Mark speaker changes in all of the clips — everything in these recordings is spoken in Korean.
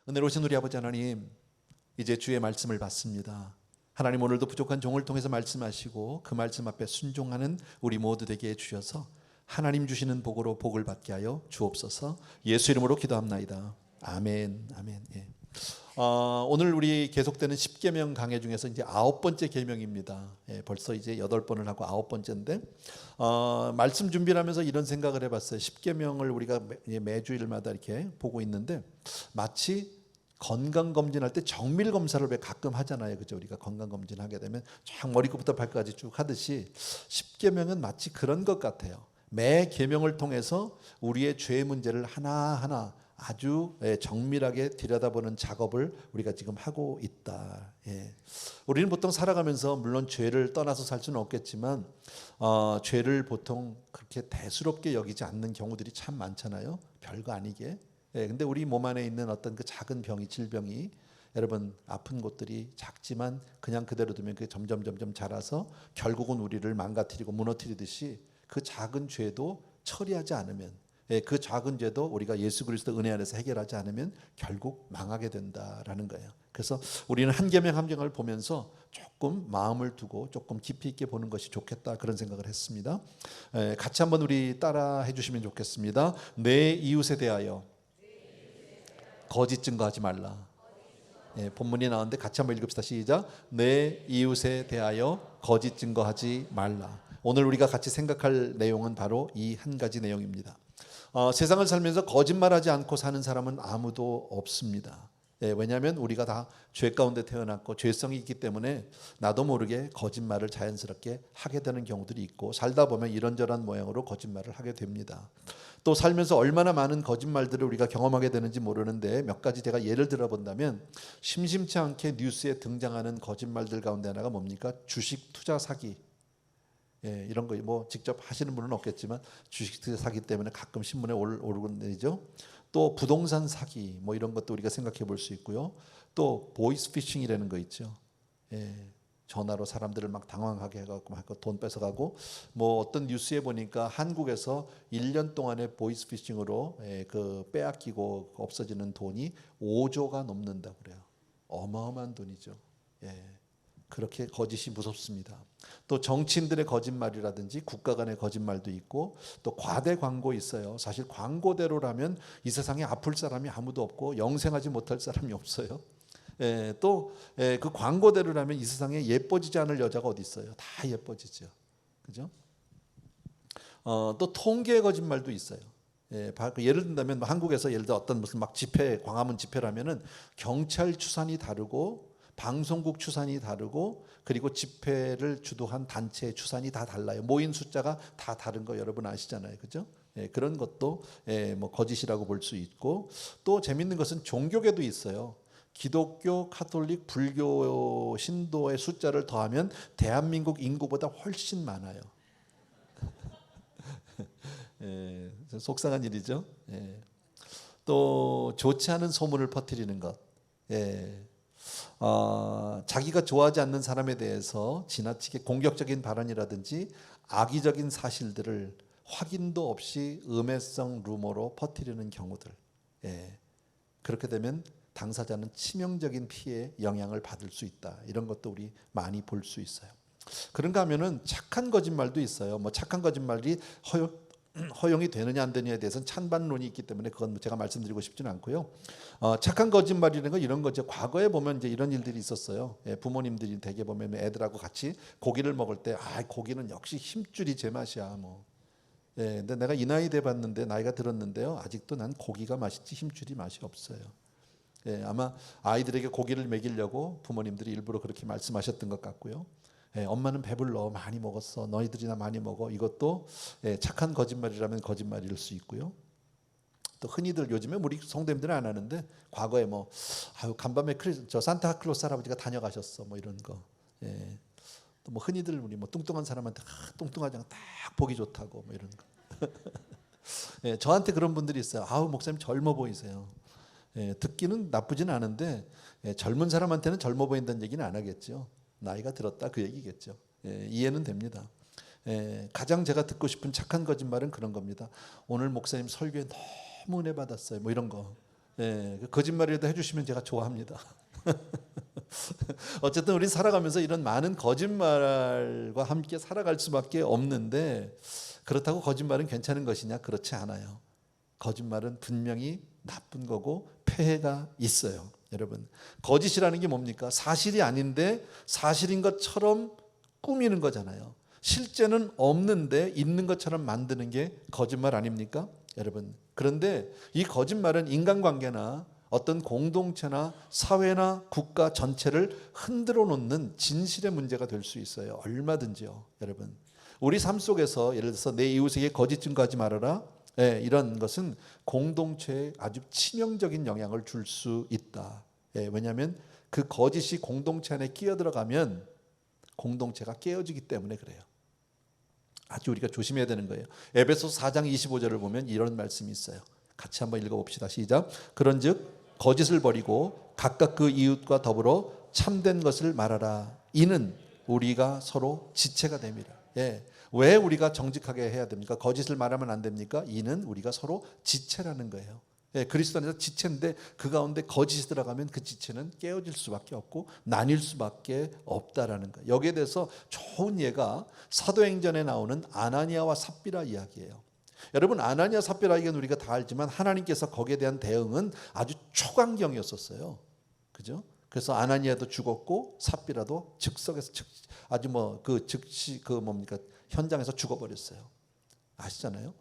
Speaker 1: 은혜로우신 우리 아버지 하나님, 이제 주의 말씀을 받습니다. 하나님, 오늘도 부족한 종을 통해서 말씀하시고 그 말씀 앞에 순종하는 우리 모두 되게 해주셔서 하나님 주시는 복으로 복을 받게 하여 주옵소서. 예수 이름으로 기도합나이다. 아멘. 아멘. 예. 오늘 우리 계속되는 10계명 강해 중에서 이제 9번째 계명입니다. 예, 벌써 이제 8번을 하고 9번째인데 말씀 준비를 하면서 이런 생각을 해봤어요. 10계명을 우리가 매주일마다 이렇게 보고 있는데 마치 건강검진할 때 정밀검사를 왜 가끔 하잖아요. 그죠? 우리가 건강검진 하게 되면 쫙 머리끝부터 발끝까지 쭉 하듯이 10계명은 마치 그런 것 같아요. 매 계명을 통해서 우리의 죄 문제를 하나하나 아주 정밀하게 들여다보는 작업을 우리가 지금 하고 있다. 예. 우리는 보통 살아가면서 물론 죄를 떠나서 살 수는 없겠지만 죄를 보통 그렇게 대수롭게 여기지 않는 경우들이 참 많잖아요. 별거 아니게. 예, 근데 우리 몸 안에 있는 어떤 그 작은 병이, 질병이, 여러분 아픈 곳들이 작지만 그냥 그대로 두면 그게 점점 자라서 결국은 우리를 망가뜨리고 무너뜨리듯이 그 작은 죄도 처리하지 않으면, 예, 그 작은 죄도 우리가 예수 그리스도 은혜 안에서 해결하지 않으면 결국 망하게 된다라는 거예요. 그래서 우리는 한 계명 한 계명을 보면서 조금 마음을 두고 조금 깊이 있게 보는 것이 좋겠다, 그런 생각을 했습니다. 같이 한번 우리 따라 해주시면 좋겠습니다. 내 이웃에 대하여 거짓 증거하지 말라. 예, 본문이 나오는데 같이 한번 읽읍시다. 시작. 내 이웃에 대하여 거짓 증거하지 말라. 오늘 우리가 같이 생각할 내용은 바로 이 한 가지 내용입니다. 세상을 살면서 거짓말하지 않고 사는 사람은 아무도 없습니다. 예, 왜냐하면 우리가 다 죄 가운데 태어났고 죄성이 있기 때문에 나도 모르게 거짓말을 자연스럽게 하게 되는 경우들이 있고, 살다 보면 이런저런 모양으로 거짓말을 하게 됩니다. 또 살면서 얼마나 많은 거짓말들을 우리가 경험하게 되는지 모르는데 몇 가지 제가 예를 들어 본다면, 심심치 않게 뉴스에 등장하는 거짓말들 가운데 하나가 뭡니까? 주식 투자 사기. 예, 이런 거 뭐 직접 하시는 분은 없겠지만 주식 투자 사기 때문에 가끔 신문에 오르곤 내리죠. 또 부동산 사기, 뭐 이런 것도 우리가 생각해 볼 수 있고요. 또 보이스 피싱이라는 거 있죠. 예, 전화로 사람들을 막 당황하게 해갖고 막 돈 뺏어가고, 뭐 어떤 뉴스에 보니까 한국에서 1년 동안에 보이스 피싱으로 그 빼앗기고 없어지는 돈이 5조가 넘는다고 그래요. 어마어마한 돈이죠. 예. 그렇게 거짓이 무섭습니다. 또 정치인들의 거짓말이라든지 국가 간의 거짓말도 있고, 또 과대 광고 있어요. 사실 광고대로라면 이 세상에 아플 사람이 아무도 없고 영생하지 못할 사람이 없어요. 또 그 광고대로라면 이 세상에 예뻐지지 않을 여자가 어디 있어요? 다 예뻐지죠. 그죠? 또 통계 거짓말도 있어요. 예를 든다면 한국에서 예를 들어 어떤 무슨 막 집회, 광화문 집회라면은 경찰 추산이 다르고 방송국 추산이 다르고, 그리고 집회를 주도한 단체의 추산이 다 달라요. 모인 숫자가 다 다른 거 여러분 아시잖아요. 그죠? 그런 것도 뭐 거짓이라고 볼 수 있고, 또 재밌는 것은 종교계도 있어요. 기독교, 카톨릭, 불교 신도의 숫자를 더하면 대한민국 인구보다 훨씬 많아요. 속상한 일이죠. 또 좋지 않은 소문을 퍼뜨리는 것. 자기가 좋아하지 않는 사람에 대해서 지나치게 공격적인 발언이라든지 악의적인 사실들을 확인도 없이 음해성 루머로 퍼뜨리는 경우들. 그렇게 되면 당사자는 치명적인 피해 영향을 받을 수 있다. 이런 것도 우리 많이 볼 수 있어요. 그런가 하면은 착한 거짓말도 있어요. 뭐 착한 거짓말이 허용이 되느냐 안 되느냐에 대해서는 찬반론이 있기 때문에 그건 제가 말씀드리고 싶지는 않고요. 착한 거짓말이라는 건 이런 거죠. 과거에 보면 이제 이런 일들이 있었어요. 부모님들이 대개 보면 애들하고 같이 고기를 먹을 때 고기는 역시 힘줄이 제맛이야 뭐. 근데 내가 이 나이 돼 봤는데, 나이가 들었는데요, 아직도 난 고기가 맛있지 힘줄이 맛이 없어요. 아마 아이들에게 고기를 먹이려고 부모님들이 일부러 그렇게 말씀하셨던 것 같고요. 엄마는 배불러, 많이 먹었어, 너희들이나 많이 먹어. 이것도 착한 거짓말이라면 거짓말일 수 있고요. 또 흔히들 요즘에 우리 성도님들은 안 하는데, 과거에 뭐 간밤에 저 산타클로스 할아버지가 다녀가셨어 뭐 이런 거. 또 뭐 흔히들 우리 뭐 뚱뚱한 사람한테 뚱뚱하지 않고 딱 보기 좋다고 뭐 이런 거. 저한테 그런 분들이 있어요. 목사님 젊어 보이세요. 듣기는 나쁘진 않은데 젊은 사람한테는 젊어 보인다는 얘기는 안 하겠죠. 나이가 들었다 그 얘기겠죠. 이해는 됩니다. 가장 제가 듣고 싶은 착한 거짓말은 그런 겁니다. 오늘 목사님 설교에 너무 은혜 받았어요. 뭐 이런 거. 예, 거짓말이라도 해주시면 제가 좋아합니다. 어쨌든 우리 살아가면서 이런 많은 거짓말과 함께 살아갈 수밖에 없는데, 그렇다고 거짓말은 괜찮은 것이냐? 그렇지 않아요. 거짓말은 분명히 나쁜 거고 폐해가 있어요. 여러분, 거짓이라는 게 뭡니까? 사실이 아닌데 사실인 것처럼 꾸미는 거잖아요. 실제는 없는데 있는 것처럼 만드는 게 거짓말 아닙니까? 여러분, 그런데 이 거짓말은 인간관계나 어떤 공동체나 사회나 국가 전체를 흔들어 놓는 진실의 문제가 될 수 있어요. 얼마든지요. 여러분, 우리 삶 속에서 예를 들어서 내 이웃에게 거짓 증거하지 말아라, 이런 것은 공동체에 아주 치명적인 영향을 줄 수 있다. 왜냐하면 그 거짓이 공동체 안에 끼어들어가면 공동체가 깨어지기 때문에 그래요. 아주 우리가 조심해야 되는 거예요. 에베소서 4장 25절을 보면 이런 말씀이 있어요. 같이 한번 읽어봅시다. 시작. 그런즉 거짓을 버리고 각각 그 이웃과 더불어 참된 것을 말하라. 이는 우리가 서로 지체가 됨이라. 왜 우리가 정직하게 해야 됩니까? 거짓을 말하면 안 됩니까? 이는 우리가 서로 지체라는 거예요. 그리스도 안에서 지체인데 그 가운데 거짓이 들어가면 그 지체는 깨어질 수밖에 없고 나뉠 수밖에 없다라는 거예요. 여기에 대해서 좋은 예가 사도행전에 나오는 아나니아와 삽비라 이야기예요. 여러분, 아나니아 삽비라 이야기는 우리가 다 알지만 하나님께서 거기에 대한 대응은 아주 초강경이었었어요. 그죠? 그래서 아나니아도 죽었고 삽비라도 즉석에서 아주 그 즉시 뭡니까 현장에서 죽어버렸어요. 아시잖아요?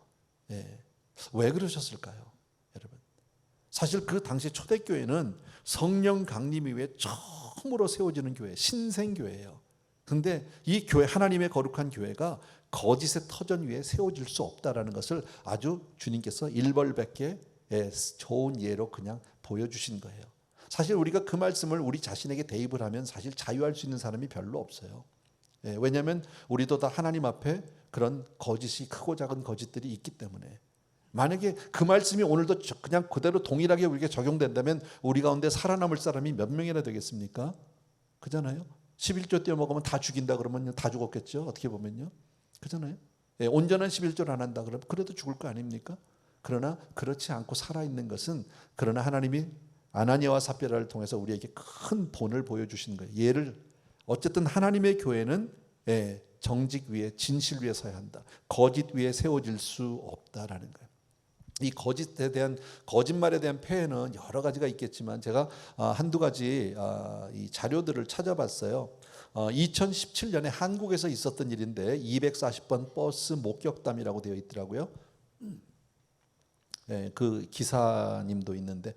Speaker 1: 왜 그러셨을까요? 여러분, 사실 그 당시 초대교회는 성령 강림 이후에 처음으로 세워지는 교회, 신생교회예요. 그런데 이 교회, 하나님의 거룩한 교회가 거짓의 터전 위에 세워질 수 없다라는 것을 아주 주님께서 일벌백계 좋은 예로 그냥 보여주신 거예요. 사실 우리가 그 말씀을 우리 자신에게 대입을 하면 사실 자유할 수 있는 사람이 별로 없어요. 왜냐하면 우리도 다 하나님 앞에 그런 거짓이, 크고 작은 거짓들이 있기 때문에. 만약에 그 말씀이 오늘도 그냥 그대로 동일하게 우리에게 적용된다면 우리 가운데 살아남을 사람이 몇 명이나 되겠습니까? 그잖아요. 11조 떼어 먹으면 다 죽인다 그러면 다 죽었겠죠. 어떻게 보면요. 그잖아요. 온전한 11조를 안 한다 그러면 그래도 죽을 거 아닙니까? 그러나 그렇지 않고 살아있는 것은, 그러나 하나님이 아나니아와 삽비라를 통해서 우리에게 큰 본을 보여주신 거예요. 얘를 어쨌든 하나님의 교회는 정직 위에, 진실 위에 서야 한다. 거짓 위에 세워질 수 없다라는 거예요. 이 거짓에 대한, 거짓말에 대한 폐해는 여러 가지가 있겠지만 제가 한두 가지 이 자료들을 찾아봤어요. 2017년에 한국에서 있었던 일인데 240번 버스 목격담이라고 되어 있더라고요. 그 기사님도 있는데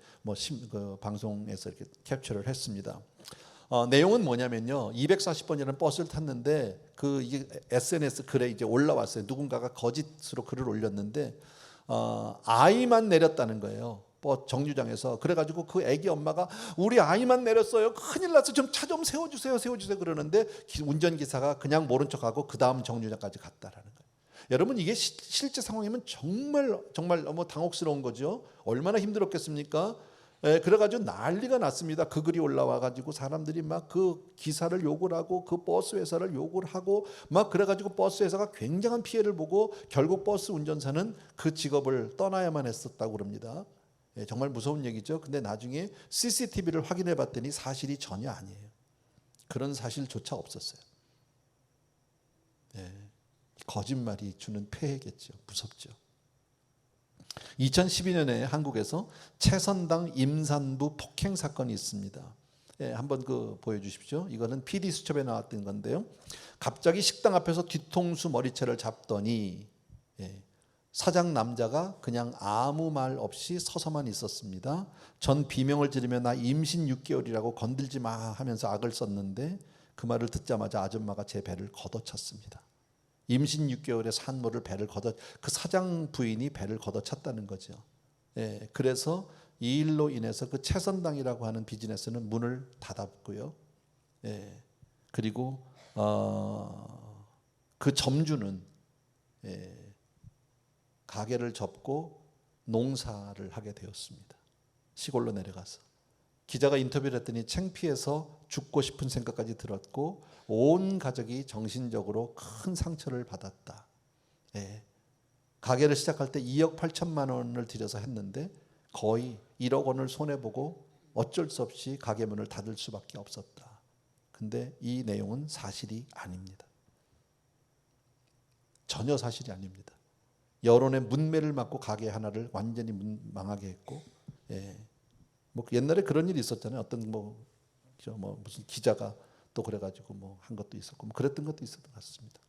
Speaker 1: 그 방송에서 이렇게 캡처를 했습니다. 내용은 뭐냐면요, 240번이라는 버스를 탔는데 이게 SNS 글에 이제 올라왔어요. 누군가가 거짓으로 글을 올렸는데 아이만 내렸다는 거예요. 정류장에서. 그래가지고 그 애기 엄마가 우리 아이만 내렸어요. 큰일 났어. 좀 차 좀 세워주세요. 그러는데 운전기사가 그냥 모른 척하고 그 다음 정류장까지 갔다라는 거예요. 여러분, 이게 실제 상황이면 정말 너무 당혹스러운 거죠. 얼마나 힘들었겠습니까? 그래가지고 난리가 났습니다. 그 글이 올라와가지고 사람들이 막 그 기사를 욕을 하고 그 버스 회사를 욕을 하고 막 그래가지고 버스 회사가 굉장한 피해를 보고 결국 버스 운전사는 그 직업을 떠나야만 했었다고 그럽니다. 정말 무서운 얘기죠. 근데 나중에 CCTV를 확인해 봤더니 사실이 전혀 아니에요. 그런 사실조차 없었어요. 거짓말이 주는 폐해겠죠. 무섭죠. 2012년에 한국에서 채선당 임산부 폭행 사건이 있습니다. 한번 보여주십시오. 이거는 PD수첩에 나왔던 건데요. 갑자기 식당 앞에서 뒤통수 머리채를 잡더니 사장 남자가 그냥 아무 말 없이 서서만 있었습니다. 전 비명을 지르며 나 임신 6개월이라고 건들지 마 하면서 악을 썼는데 그 말을 듣자마자 아줌마가 제 배를 걷어찼습니다. 임신 6개월의 산모를 그 사장 부인이 배를 걷어찼다는 거죠. 그래서 이 일로 인해서 그 채선당이라고 하는 비즈니스는 문을 닫았고요. 그리고 그 점주는 가게를 접고 농사를 하게 되었습니다. 시골로 내려가서. 기자가 인터뷰를 했더니 창피해서 죽고 싶은 생각까지 들었고 온 가족이 정신적으로 큰 상처를 받았다. 가게를 시작할 때 2억 8천만 원을 들여서 했는데 거의 1억 원을 손해보고 어쩔 수 없이 가게 문을 닫을 수밖에 없었다. 근데 이 내용은 사실이 아닙니다. 전혀 사실이 아닙니다. 여론의 문매를 맞고 가게 하나를 완전히 망하게 했고, 뭐 옛날에 그런 일이 있었잖아요. 어떤 뭐 무슨 기자가 또 그래가지고 뭐 한 것도 있었고, 뭐 그랬던 것도 있었던 것 같습니다.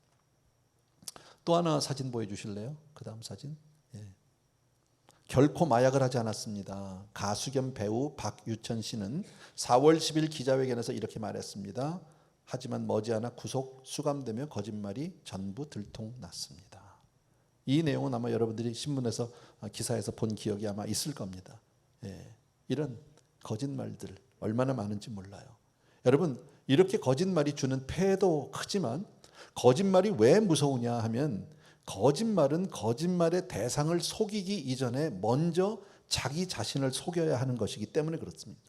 Speaker 1: 또 하나 사진 보여주실래요? 그 다음 사진. 결코 마약을 하지 않았습니다. 가수 겸 배우 박유천 씨는 4월 10일 기자회견에서 이렇게 말했습니다. 하지만 머지않아 구속 수감되며 거짓말이 전부 들통났습니다. 이 내용은 아마 여러분들이 신문에서 기사에서 본 기억이 아마 있을 겁니다. 이런 거짓말들 얼마나 많은지 몰라요. 여러분, 이렇게 거짓말이 주는 폐해도 크지만 거짓말이 왜 무서우냐 하면, 거짓말은 거짓말의 대상을 속이기 이전에 먼저 자기 자신을 속여야 하는 것이기 때문에 그렇습니다.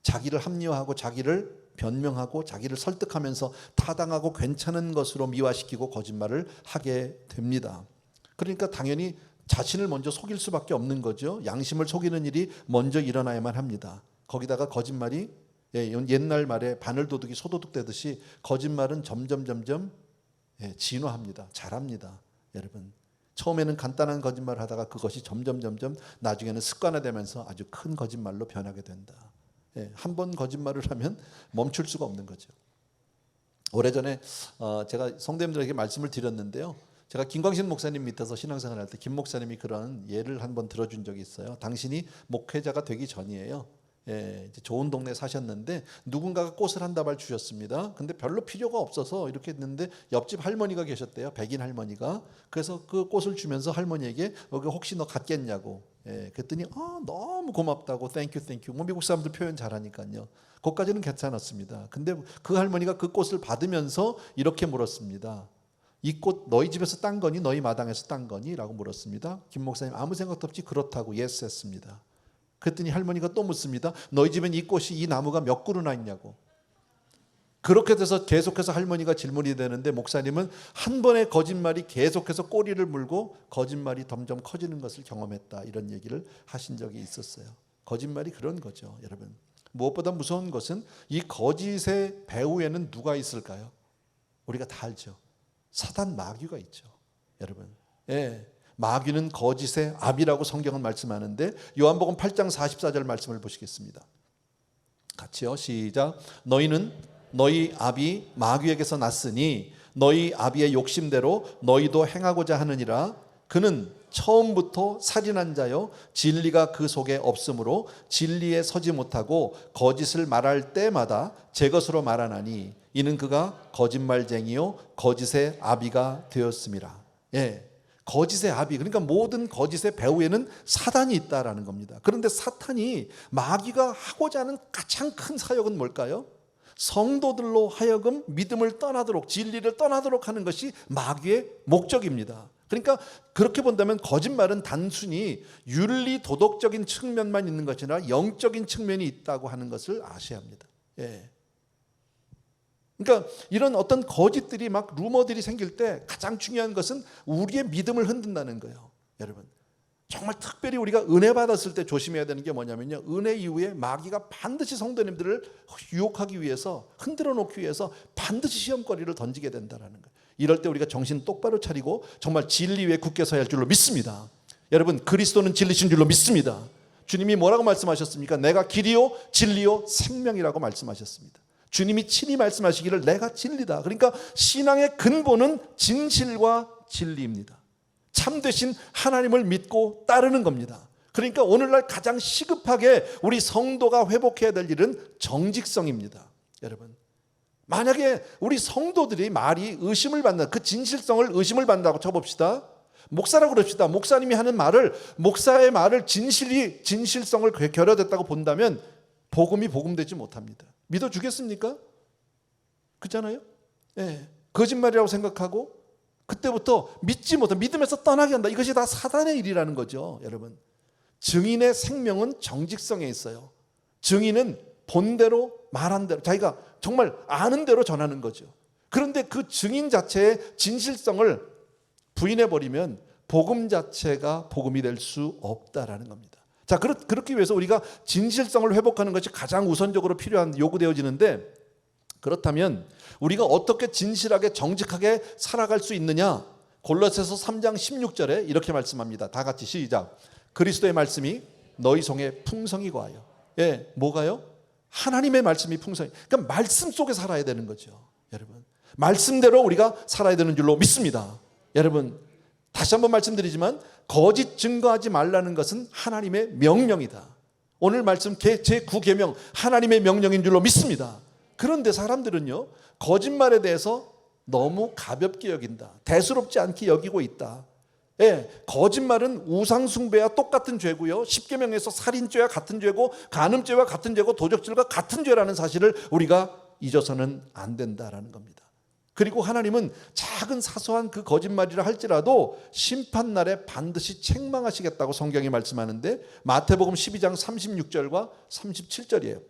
Speaker 1: 자기를 합리화하고 자기를 변명하고 자기를 설득하면서 타당하고 괜찮은 것으로 미화시키고 거짓말을 하게 됩니다. 그러니까 당연히 자신을 먼저 속일 수밖에 없는 거죠. 양심을 속이는 일이 먼저 일어나야만 합니다. 거기다가 거짓말이 옛날 말에 바늘도둑이 소도둑 되듯이 거짓말은 점점 진화합니다. 잘합니다. 여러분, 처음에는 간단한 거짓말을 하다가 그것이 점점 나중에는 습관화되면서 아주 큰 거짓말로 변하게 된다. 한 번 거짓말을 하면 멈출 수가 없는 거죠. 오래전에 제가 성도님들에게 말씀을 드렸는데요. 제가 김광신 목사님 밑에서 신앙생활 할 때 김 목사님이 그런 예를 한번 들어준 적이 있어요. 당신이 목회자가 되기 전이에요. 이제 좋은 동네에 사셨는데 누군가가 꽃을 한 다발 주셨습니다. 근데 별로 필요가 없어서 이렇게 했는데 옆집 할머니가 계셨대요. 백인 할머니가. 그래서 그 꽃을 주면서 할머니에게 여기 혹시 너 갖겠냐고. 그랬더니 너무 고맙다고 땡큐. 뭐 미국 사람들 표현 잘하니까요. 그것까지는 괜찮았습니다. 근데 그 할머니가 그 꽃을 받으면서 이렇게 물었습니다. 이 꽃 너희 집에서 딴 거니 너희 마당에서 딴 거니? 라고 물었습니다. 김 목사님 아무 생각도 없이 그렇다고 예스 했습니다. 그랬더니 할머니가 또 묻습니다. 너희 집엔 이 꽃이 이 나무가 몇 그루나 있냐고. 그렇게 돼서 계속해서 할머니가 질문이 되는데 목사님은 한 번의 거짓말이 계속해서 꼬리를 물고 거짓말이 점점 커지는 것을 경험했다. 이런 얘기를 하신 적이 있었어요. 거짓말이 그런 거죠, 여러분. 무엇보다 무서운 것은 이 거짓의 배후에는 누가 있을까요? 우리가 다 알죠. 사단 마귀가 있죠, 여러분. 마귀는 거짓의 압이라고 성경은 말씀하는데 요한복음 8장 44절 말씀을 보시겠습니다. 같이요. 시작. 너희는 너희 압이 마귀에게서 났으니 너희 아비의 욕심대로 너희도 행하고자 하느니라. 그는 처음부터 살인한 자요 진리가 그 속에 없으므로 진리에 서지 못하고 거짓을 말할 때마다 제 것으로 말하나니 이는 그가 거짓말쟁이요 거짓의 아비가 되었음이라. 거짓의 아비, 그러니까 모든 거짓의 배후에는 사단이 있다라는 겁니다. 그런데 사탄이 마귀가 하고자 하는 가장 큰 사역은 뭘까요? 성도들로 하여금 믿음을 떠나도록, 진리를 떠나도록 하는 것이 마귀의 목적입니다. 그러니까 그렇게 본다면 거짓말은 단순히 윤리 도덕적인 측면만 있는 것이 아니라 영적인 측면이 있다고 하는 것을 아셔야 합니다. 그러니까 이런 어떤 거짓들이 막 루머들이 생길 때 가장 중요한 것은 우리의 믿음을 흔든다는 거예요. 여러분, 정말 특별히 우리가 은혜 받았을 때 조심해야 되는 게 뭐냐면요, 은혜 이후에 마귀가 반드시 성도님들을 유혹하기 위해서, 흔들어 놓기 위해서 반드시 시험거리를 던지게 된다는 거예요. 이럴 때 우리가 정신 똑바로 차리고 정말 진리 위에 굳게 서야 할 줄로 믿습니다. 여러분, 그리스도는 진리신 줄로 믿습니다. 주님이 뭐라고 말씀하셨습니까? 내가 길이요 진리요 생명이라고 말씀하셨습니다. 주님이 친히 말씀하시기를 내가 진리다. 그러니까 신앙의 근본은 진실과 진리입니다. 참되신 하나님을 믿고 따르는 겁니다. 그러니까 오늘날 가장 시급하게 우리 성도가 회복해야 될 일은 정직성입니다. 여러분, 만약에 우리 성도들이 말이 의심을 받는, 그 진실성을 의심을 받는다고 쳐봅시다. 목사라고 그럽시다. 목사님이 하는 말을, 목사의 말을 진실성을 결여됐다고 본다면 복음이 복음되지 못합니다. 믿어주겠습니까? 그렇잖아요? 거짓말이라고 생각하고 그때부터 믿지 못한, 믿음에서 떠나게 한다. 이것이 다 사단의 일이라는 거죠, 여러분. 증인의 생명은 정직성에 있어요. 증인은 본대로 말한 대로, 자기가 정말 아는 대로 전하는 거죠. 그런데 그 증인 자체의 진실성을 부인해버리면 복음 자체가 복음이 될 수 없다라는 겁니다. 자, 그렇기 위해서 우리가 진실성을 회복하는 것이 가장 우선적으로 필요한 요구되어지는데, 그렇다면 우리가 어떻게 진실하게 정직하게 살아갈 수 있느냐? 골로새서 3장 16절에 이렇게 말씀합니다. 다 같이 시작. 그리스도의 말씀이 너희 속에 풍성히 거하여. 예, 뭐가요? 하나님의 말씀이 풍성히. 그러니까 말씀 속에 살아야 되는 거죠. 여러분, 말씀대로 우리가 살아야 되는 줄로 믿습니다. 여러분, 다시 한번 말씀드리지만 거짓 증거하지 말라는 것은 하나님의 명령이다. 오늘 말씀 제9계명 하나님의 명령인 줄로 믿습니다. 그런데 사람들은요, 거짓말에 대해서 너무 가볍게 여긴다. 대수롭지 않게 여기고 있다. 예, 거짓말은 우상숭배와 똑같은 죄고요, 십계명에서 살인죄와 같은 죄고, 간음죄와 같은 죄고, 도적질과 같은 죄라는 사실을 우리가 잊어서는 안 된다라는 겁니다. 그리고 하나님은 작은 사소한 그 거짓말이라 할지라도 심판날에 반드시 책망하시겠다고 성경이 말씀하는데, 마태복음 12장 36절과 37절이에요.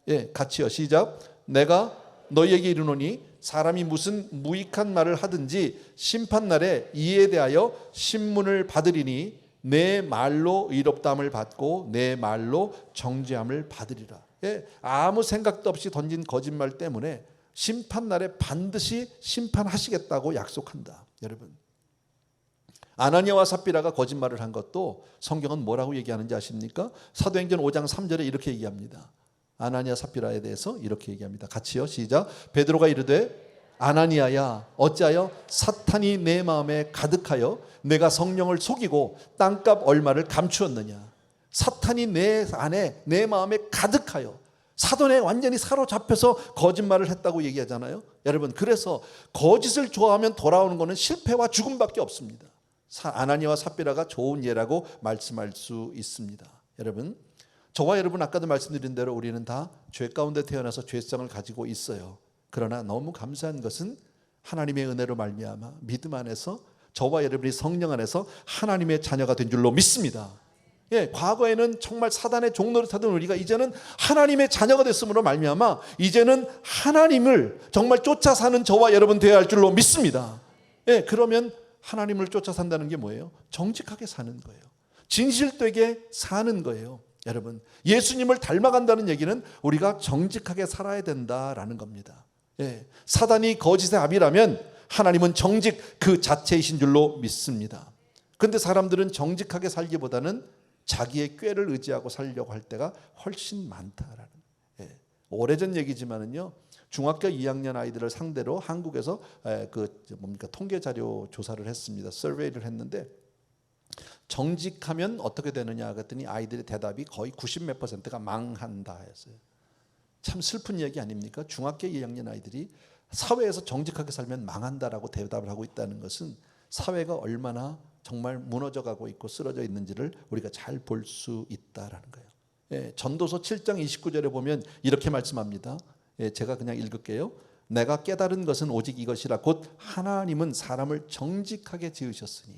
Speaker 1: 예, 같이요. 시작. 내가 너희에게 이르노니 사람이 무슨 무익한 말을 하든지 심판날에 이에 대하여 신문을 받으리니 내 말로 의롭다함을 받고 내 말로 정죄함을 받으리라. 예, 아무 생각도 없이 던진 거짓말 때문에 심판날에 반드시 심판하시겠다고 약속한다. 여러분, 아나니아와 삽비라가 거짓말을 한 것도 성경은 뭐라고 얘기하는지 아십니까? 사도행전 5장 3절에 이렇게 얘기합니다. 아나니아 삽비라에 대해서 이렇게 얘기합니다. 같이요. 시작. 베드로가 이르되 아나니아야, 어찌하여 사탄이 내 마음에 가득하여 내가 성령을 속이고 땅값 얼마를 감추었느냐. 사탄이 내 안에 내 마음에 가득하여, 사돈에 완전히 사로잡혀서 거짓말을 했다고 얘기하잖아요. 여러분, 그래서 거짓을 좋아하면 돌아오는 것은 실패와 죽음밖에 없습니다. 아나니아와 삽비라가 좋은 예라고 말씀할 수 있습니다. 여러분, 저와 여러분 아까도 말씀드린 대로 우리는 다 죄 가운데 태어나서 죄성을 가지고 있어요. 그러나 너무 감사한 것은 하나님의 은혜로 말미암아 믿음 안에서 저와 여러분이 성령 안에서 하나님의 자녀가 된 줄로 믿습니다. 예, 과거에는 정말 사단의 종노릇하던 우리가 이제는 하나님의 자녀가 됐음으로 말미암아 이제는 하나님을 정말 쫓아 사는 저와 여러분 되어야 할 줄로 믿습니다. 예, 그러면 하나님을 쫓아 산다는 게 뭐예요? 정직하게 사는 거예요. 진실되게 사는 거예요. 여러분, 예수님을 닮아간다는 얘기는 우리가 정직하게 살아야 된다라는 겁니다. 예, 사단이 거짓의 아비라면 하나님은 정직 그 자체이신 줄로 믿습니다. 그런데 사람들은 정직하게 살기보다는 자기의 꾀를 의지하고 살려고 할 때가 훨씬 많다라는. 예, 오래전 얘기지만은요, 중학교 2학년 아이들을 상대로 한국에서 통계 자료 조사를 했습니다. 서베이를 했는데 정직하면 어떻게 되느냐 그랬더니 아이들의 대답이 거의 90몇 %가 망한다 했어요. 참 슬픈 얘기 아닙니까? 중학교 2학년 아이들이 사회에서 정직하게 살면 망한다라고 대답을 하고 있다는 것은 사회가 얼마나 정말 무너져가고 있고 쓰러져 있는지를 우리가 잘 볼 수 있다라는 거예요. 예, 전도서 7장 29절에 보면 이렇게 말씀합니다. 예, 제가 그냥 읽을게요. 내가 깨달은 것은 오직 이것이라 곧 하나님은 사람을 정직하게 지으셨으니,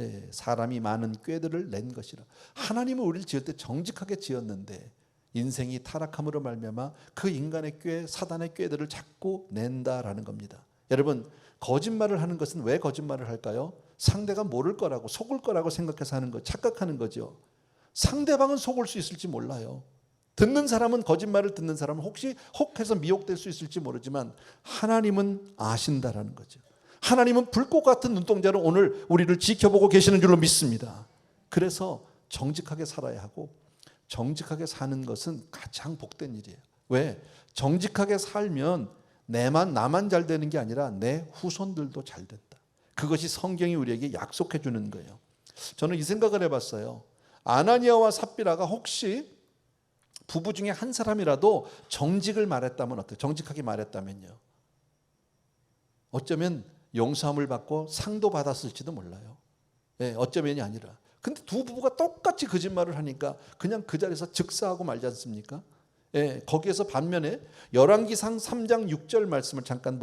Speaker 1: 예, 사람이 많은 꾀들을 낸 것이라. 하나님은 우리를 지을 때 정직하게 지었는데 인생이 타락함으로 말미암아 그 인간의 꾀, 사단의 꾀들을 자꾸 낸다라는 겁니다. 여러분, 거짓말을 하는 것은 왜 거짓말을 할까요? 상대가 모를 거라고, 속을 거라고 생각해서 하는 거, 착각하는 거죠. 상대방은 속을 수 있을지 몰라요. 듣는 사람은, 거짓말을 듣는 사람은 혹해서 미혹될 수 있을지 모르지만 하나님은 아신다라는 거죠. 하나님은 불꽃 같은 눈동자로 오늘 우리를 지켜보고 계시는 줄로 믿습니다. 그래서 정직하게 살아야 하고, 정직하게 사는 것은 가장 복된 일이에요. 왜? 정직하게 살면 나만 잘 되는 게 아니라 내 후손들도 잘 된다. 그것이 성경이 우리에게 약속해 주는 거예요. 저는 이 생각을 해봤어요. 아나니아와 삽비라가 혹시 부부 중에 한 사람이라도 정직을 말했다면 어때요? 정직하게 말했다면요, 어쩌면 용서함을 받고 상도 받았을지도 몰라요. 예, 어쩌면이 아니라. 근데 두 부부가 똑같이 거짓말을 하니까 그냥 그 자리에서 즉사하고 말지 않습니까? 예, 거기에서 반면에 열왕기상 3장 6절 말씀을 잠깐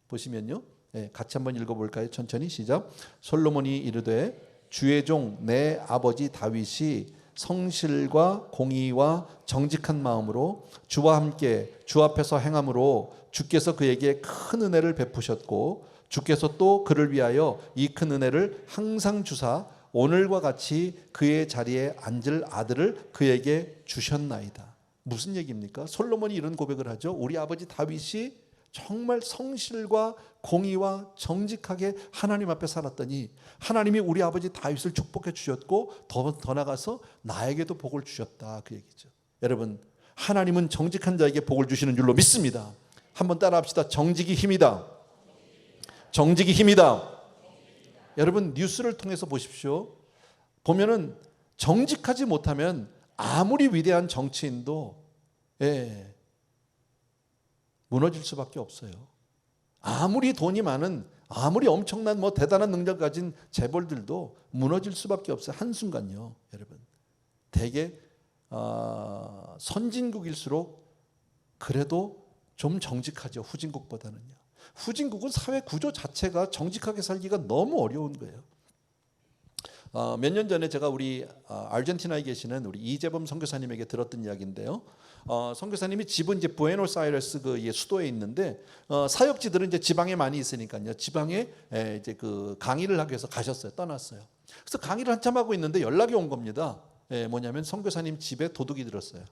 Speaker 1: 보시면요, 예, 같이 한번 읽어볼까요? 천천히 시작. 솔로몬이 이르되 주의 종 내 아버지 다윗이 성실과 공의와 정직한 마음으로 주와 함께 주 앞에서 행함으로 주께서 그에게 큰 은혜를 베푸셨고 주께서 또 그를 위하여 이 큰 은혜를 항상 주사 오늘과 같이 그의 자리에 앉을 아들을 그에게 주셨나이다. 무슨 얘기입니까? 솔로몬이 이런 고백을 하죠. 우리 아버지 다윗이 정말 성실과 공의와 정직하게 하나님 앞에 살았더니 하나님이 우리 아버지 다윗을 축복해 주셨고 더 나아가서 나에게도 복을 주셨다, 그 얘기죠. 여러분, 하나님은 정직한 자에게 복을 주시는 줄로 믿습니다. 한번 따라합시다. 정직이 힘이다. 정직이 힘이다. 여러분, 뉴스를 통해서 보십시오. 보면은 정직하지 못하면 아무리 위대한 정치인도 무너질 수밖에 없어요. 아무리 돈이 많은, 아무리 엄청난 대단한 능력 가진 재벌들도 무너질 수밖에 없어요. 한순간요. 여러분, 대개 선진국일수록 그래도 좀 정직하죠. 후진국보다는요. 후진국은 사회 구조 자체가 정직하게 살기가 너무 어려운 거예요. 몇 년 전에 제가 우리 아르헨티나에 계시는 우리 이재범 선교사님에게 들었던 이야기인데요. 선교사님이 집은 이제 부에노스아이레스 그 수도에 있는데 사역지들은 이제 지방에 많이 있으니까요. 지방에 이제 그 강의를 하기 위해서 가셨어요. 떠났어요. 그래서 강의를 한참 하고 있는데 연락이 온 겁니다. 뭐냐면 선교사님 집에 도둑이 들었어요.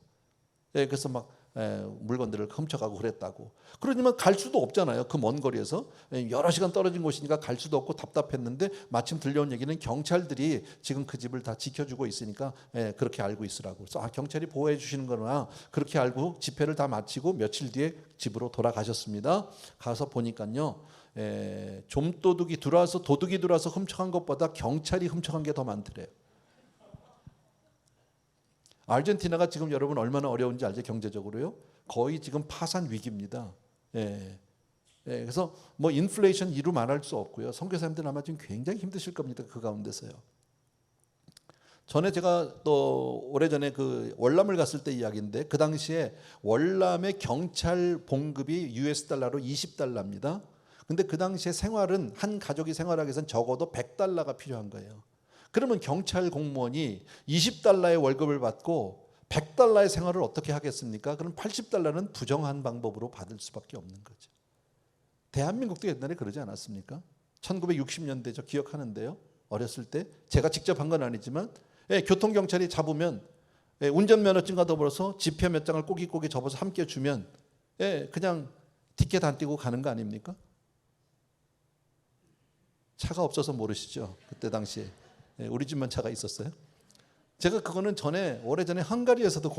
Speaker 1: 그래서 막 물건들을 훔쳐가고 그랬다고. 그러지만 갈 수도 없잖아요. 그 먼 거리에서 여러 시간 떨어진 곳이니까 갈 수도 없고 답답했는데 마침 들려온 얘기는 경찰들이 지금 그 집을 다 지켜주고 있으니까 그렇게 알고 있으라고. 그래서 경찰이 보호해 주시는 거나 그렇게 알고 집회를 다 마치고 며칠 뒤에 집으로 돌아가셨습니다. 가서 보니까요, 좀도둑이 들어와서 훔쳐간 것보다 경찰이 훔쳐간 게 더 많더래요. 아르헨티나가 지금 여러분 얼마나 어려운지 알죠? 경제적으로요. 거의 지금 파산 위기입니다. 그래서 인플레이션 이루 말할 수 없고요. 선교사님들 아마 지금 굉장히 힘드실 겁니다. 그 가운데서요. 전에 제가 또 오래전에 그 월남을 갔을 때 이야기인데 그 당시에 월남의 경찰 봉급이 US 달러로 20달러입니다. 근데 그 당시에 생활은 한 가족이 생활하기 위해서는 적어도 100달러가 필요한 거예요. 그러면 경찰 공무원이 20달러의 월급을 받고 100달러의 생활을 어떻게 하겠습니까? 그럼 80달러는 부정한 방법으로 받을 수밖에 없는 거죠. 대한민국도 옛날에 그러지 않았습니까? 1960년대 저 기억하는데요. 어렸을 때 제가 직접 한 건 아니지만 교통경찰이 잡으면 운전면허증과 더불어서 지표 몇 장을 꼬깃꼬깃 접어서 함께 주면 그냥 티켓 안 띄고 가는 거 아닙니까? 차가 없어서 모르시죠? 그때 당시에. 우리 집만 차가 있었어요. 제가 그거는 오래전에 헝가리에서도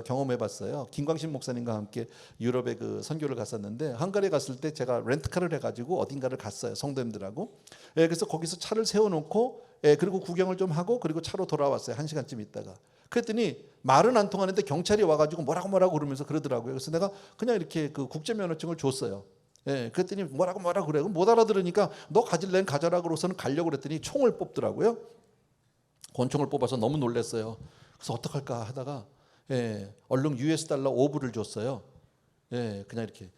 Speaker 1: 경험해봤어요. 김광신 목사님과 함께 유럽에 그 선교를 갔었는데 헝가리에 갔을 때 제가 렌트카를 해가지고 어딘가를 갔어요. 성도님들하고. 그래서 거기서 차를 세워놓고 그리고 구경을 좀 하고 그리고 차로 돌아왔어요. 1시간쯤 있다가. 그랬더니 말은 안 통하는데 경찰이 와가지고 뭐라고 그러면서 그러더라고요. 그래서 내가 그냥 이렇게 그 국제면허증을 줬어요. 그랬더니 뭐라고 그래. 못 알아들으니까 너 가질래는 가져라 그러고서는 가려고 그랬더니 총을 뽑더라고요. 권총을 뽑아서 너무 놀랐어요. 그래서 어떡할까 하다가 얼른 US 달러 5불을 줬어요. 그냥 이렇게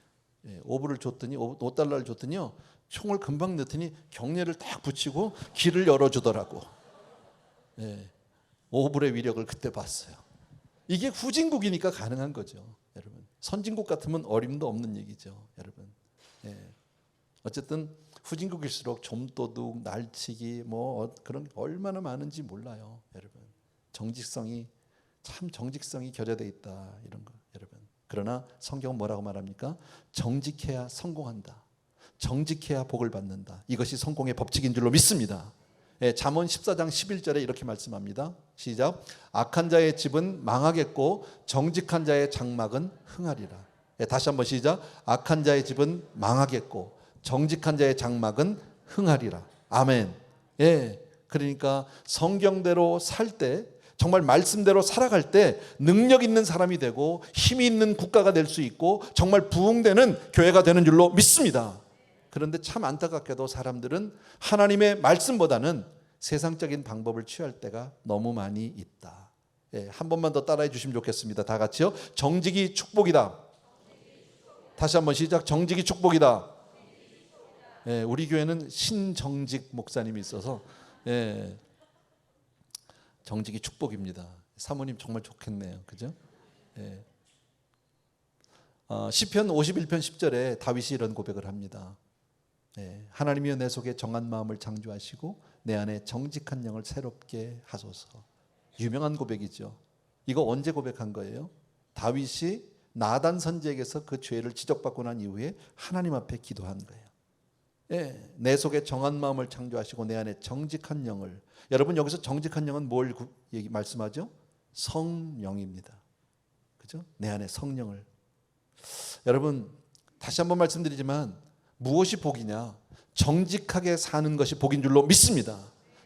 Speaker 1: 5불을 줬더니 5달러를 줬더니요. 총을 금방 넣더니 경례를 딱 붙이고 길을 열어주더라고. 5불의 위력을 그때 봤어요. 이게 후진국이니까 가능한 거죠. 여러분. 선진국 같으면 어림도 없는 얘기죠. 여러분. 어쨌든 후진국일수록 좀도둑, 날치기 그런 게 얼마나 많은지 몰라요, 여러분. 정직성이 결여되어 있다 이런 거, 여러분. 그러나 성경은 뭐라고 말합니까? 정직해야 성공한다. 정직해야 복을 받는다. 이것이 성공의 법칙인 줄로 믿습니다. 잠언 14장 11절에 이렇게 말씀합니다. 시작. 악한 자의 집은 망하겠고 정직한 자의 장막은 흥하리라. 다시 한번 시작. 악한 자의 집은 망하겠고 정직한 자의 장막은 흥하리라. 아멘. 그러니까 성경대로 살 때, 정말 말씀대로 살아갈 때 능력 있는 사람이 되고 힘이 있는 국가가 될 수 있고 정말 부흥되는 교회가 되는 줄로 믿습니다. 그런데 참 안타깝게도 사람들은 하나님의 말씀보다는 세상적인 방법을 취할 때가 너무 많이 있다. 한 번만 더 따라해 주시면 좋겠습니다. 다 같이요. 정직이 축복이다. 다시 한번 시작. 정직이 축복이다. 우리 교회는 신정직 목사님이 있어서 정직이 축복입니다. 사모님 정말 좋겠네요. 그죠? 시편 51편 10절에 다윗이 이런 고백을 합니다. 하나님이여 내 속에 정한 마음을 창조하시고 내 안에 정직한 영을 새롭게 하소서. 유명한 고백이죠. 이거 언제 고백한 거예요? 다윗이 나단 선지에게서 그 죄를 지적받고 난 이후에 하나님 앞에 기도한 거예요. 예, 내 속에 정한 마음을 창조하시고 내 안에 정직한 영을. 여러분, 여기서 정직한 영은 뭘 말씀하죠? 성령입니다. 그죠? 내 안에 성령을. 여러분, 다시 한번 말씀드리지만 무엇이 복이냐? 정직하게 사는 것이 복인 줄로 믿습니다.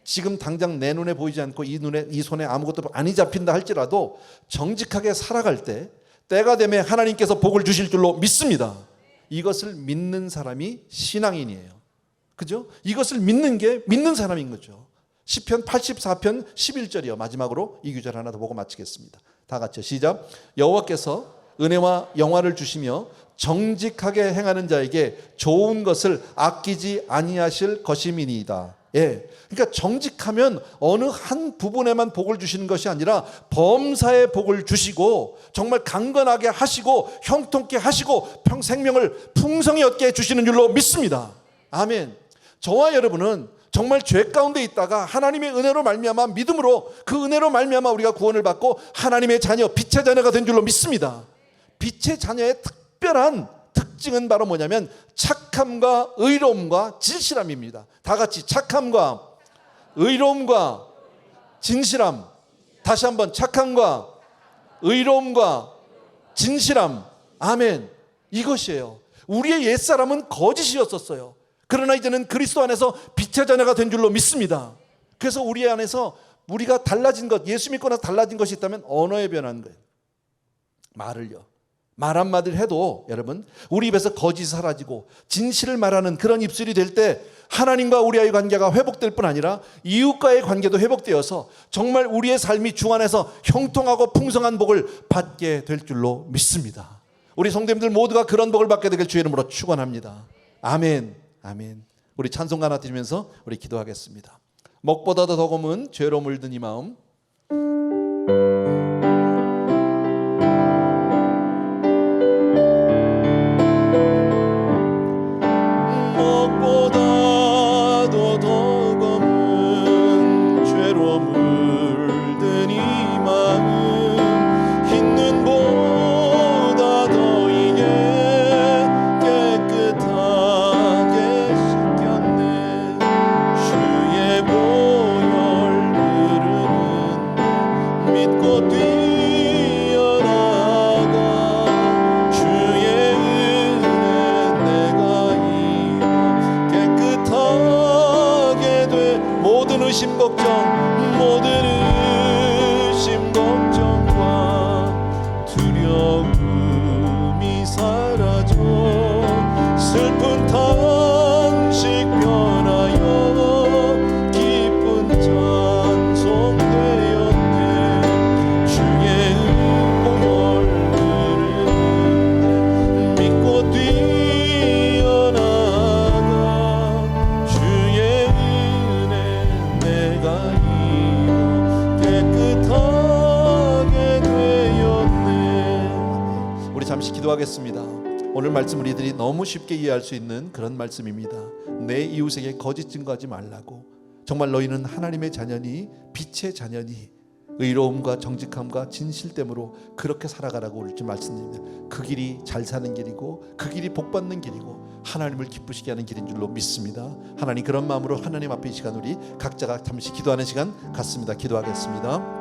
Speaker 1: 지금 당장 내 눈에 보이지 않고 이 손에 아무것도 안 잡힌다 할지라도 정직하게 살아갈 때 때가 되면 하나님께서 복을 주실 줄로 믿습니다. 이것을 믿는 사람이 신앙인이에요. 그죠? 이것을 믿는 게 믿는 사람인 거죠. 시편 84편 11절이요. 마지막으로 이 구절 하나 더 보고 마치겠습니다. 다 같이 시작. 여호와께서 은혜와 영화를 주시며 정직하게 행하는 자에게 좋은 것을 아끼지 아니하실 것임이니이다. 예, 그러니까 정직하면 어느 한 부분에만 복을 주시는 것이 아니라 범사에 복을 주시고 정말 강건하게 하시고 형통케 하시고 생명을 풍성히 얻게 해주시는 줄로 믿습니다. 아멘. 저와 여러분은 정말 죄 가운데 있다가 하나님의 은혜로 말미암아 믿음으로 그 은혜로 말미암아 우리가 구원을 받고 하나님의 자녀, 빛의 자녀가 된 줄로 믿습니다. 빛의 자녀의 특별한 특징은 바로 뭐냐면 착함과 의로움과 진실함입니다. 다 같이 착함과 의로움과 진실함. 다시 한번 착함과 의로움과 진실함. 아멘. 이것이에요. 우리의 옛사람은 거짓이었었어요. 그러나 이제는 그리스도 안에서 빛의 자녀가 된 줄로 믿습니다. 그래서 우리 안에서 우리가 달라진 것, 예수 믿고 나서 달라진 것이 있다면 언어에 변한 거예요. 말 한마디를 해도 여러분 우리 입에서 거짓이 사라지고 진실을 말하는 그런 입술이 될 때 하나님과 우리와의 관계가 회복될 뿐 아니라 이웃과의 관계도 회복되어서 정말 우리의 삶이 주 안에서 형통하고 풍성한 복을 받게 될 줄로 믿습니다. 우리 성도님들 모두가 그런 복을 받게 되길 주의 이름으로 축원합니다. 아멘. 아멘. 우리 찬송가 하나 드리면서 우리 기도하겠습니다. 먹보다도 더 검은 죄로 물든 이 마음. 먹보다도 더 검은 죄로 물든 이 마음. 흰 눈보다 더 이게 깨끗하게 씻겼네. 주의 보혈 흐르는 믿고 뛰어나가. 주의 은혜 내가 입어 깨끗하게 돼. 모든 의심 걱정 걱정과 두려움이 사라져 슬픈 탄식 변하여 기쁜 찬송 되었네. 주의 보혈 흐르는 믿고 뛰어나가. 주의 은혜 내가 입어 깨끗하게 되었네. 우리 잠시 기도하겠습니다. 오늘 말씀 우리들이 너무 쉽게 이해할 수 있는 그런 말씀입니다. 내 이웃에게 거짓 증거하지 말라고. 정말 너희는 하나님의 자녀니 빛의 자녀니 의로움과 정직함과 진실됨으로 그렇게 살아가라고 우리 좀 말씀드립니다. 그 길이 잘 사는 길이고 그 길이 복받는 길이고 하나님을 기쁘시게 하는 길인 줄로 믿습니다. 하나님, 그런 마음으로 하나님 앞에 이 시간 우리 각자가 잠시 기도하는 시간 갖습니다. 기도하겠습니다.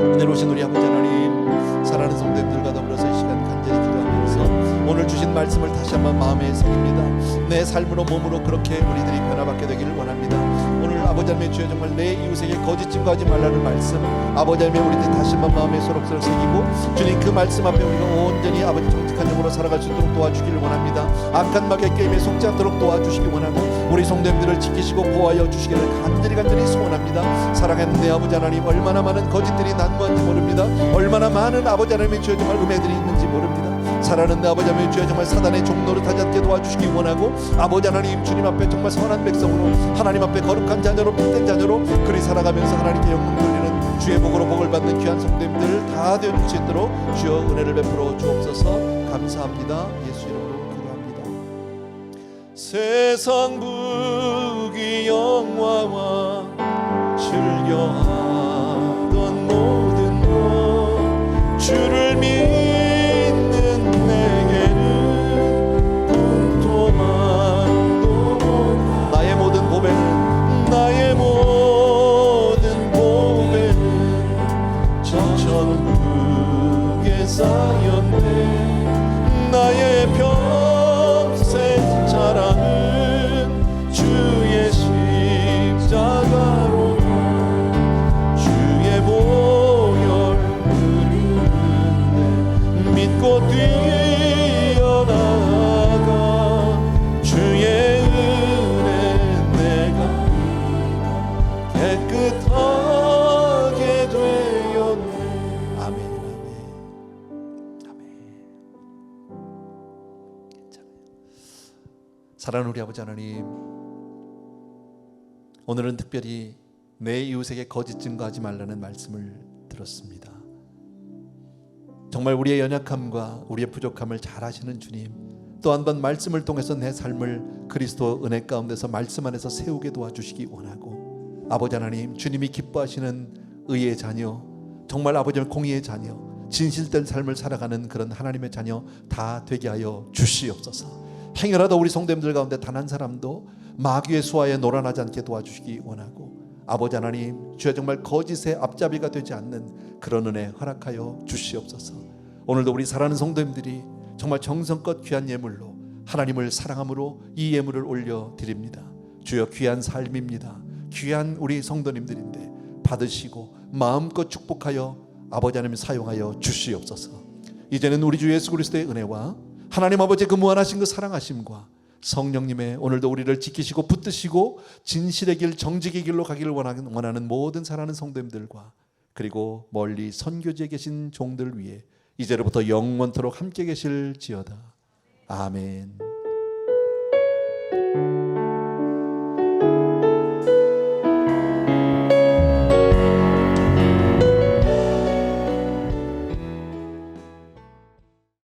Speaker 1: 은혜로우신 우리 아버지 하나님, 사랑하는 성도님들과 더불어서 이 시간 간절히 기도하면서 오늘 주신 말씀을 다시 한번 마음에 새깁니다. 내 삶으로 몸으로 그렇게 우리들이 변화받게 되기를 원합니다. 오늘 아버지 하나님의 주여 정말 내 이웃에게 거짓 증거하지 말라는 말씀, 아버지 하나님 우리들 다시 한번 마음에 소록소록 새기고 주님 그 말씀 앞에 우리가 온전히 아버지 정직한 영으로 살아갈 수 있도록 도와주기를 원합니다. 악한 마귀의 게임에 속지 않도록 도와주시기 원하고 우리 성도님들을 지키시고 보호하여 주시기를 간절히 소원합니다. 사랑하는 내 아버지 하나님, 얼마나 많은 거짓들이 난무한지 모릅니다. 얼마나 많은 아버지 하나님의 주여 정말 음해들이 있는지 모릅니다. 사랑하는 내 아버지 하나님 주여 정말 사단의 종노릇 하지 않게 도와주시기 원하고 아버지 하나님 주님 앞에 정말 선한 백성으로 하나님 앞에 거룩한 자녀로 빛된 자녀로 그리 살아가면서 하나님께 영광 돌리는 주의 복으로 복을 받는 귀한 성도님들 다 되어줄 수 있도록 주여 은혜를 베풀어 주옵소서. 감사합니다. 예수 이름으로 기도합니다. 세상 부귀 영화와 즐겨하던 모든 것 주를 믿는 내게는 꿈토만도 못. 나의 모든 보배는 저 천국에 쌓였네. 나의 평생 자랑은 주의 십자가로 주의 보혈 흐르는데 믿고 뛰어나가 주의 은혜 내가 깨끗하게 되었네. 아멘. 사랑하는 우리 아버지 하나님, 오늘은 특별히 내 이웃에게 거짓 증거하지 말라는 말씀을 들었습니다. 정말 우리의 연약함과 우리의 부족함을 잘 아시는 주님, 또 한 번 말씀을 통해서 내 삶을 그리스도 은혜 가운데서 말씀 안에서 세우게 도와주시기 원하고, 아버지 하나님, 주님이 기뻐하시는 의의 자녀, 정말 아버지는 공의의 자녀, 진실된 삶을 살아가는 그런 하나님의 자녀 다 되게 하여 주시옵소서. 행여라도 우리 성도님들 가운데 단 한 사람도 마귀의 수하에 놀아나지 않게 도와주시기 원하고, 아버지 하나님, 주여 정말 거짓의 앞잡이가 되지 않는 그런 은혜 허락하여 주시옵소서. 오늘도 우리 사랑하는 성도님들이 정말 정성껏 귀한 예물로 하나님을 사랑함으로 이 예물을 올려드립니다. 주여 귀한 삶입니다. 귀한 우리 성도님들인데 받으시고 마음껏 축복하여 아버지 하나님 사용하여 주시옵소서. 이제는 우리 주 예수 그리스도의 은혜와 하나님 아버지의 그 무한하신 그 사랑하심과 성령님의 오늘도 우리를 지키시고 붙드시고 진실의 길, 정직의 길로 가기를 원하는 모든 사랑하는 성도님들과, 그리고 멀리 선교지에 계신 종들 위해 이제로부터 영원토록 함께 계실지어다. 아멘.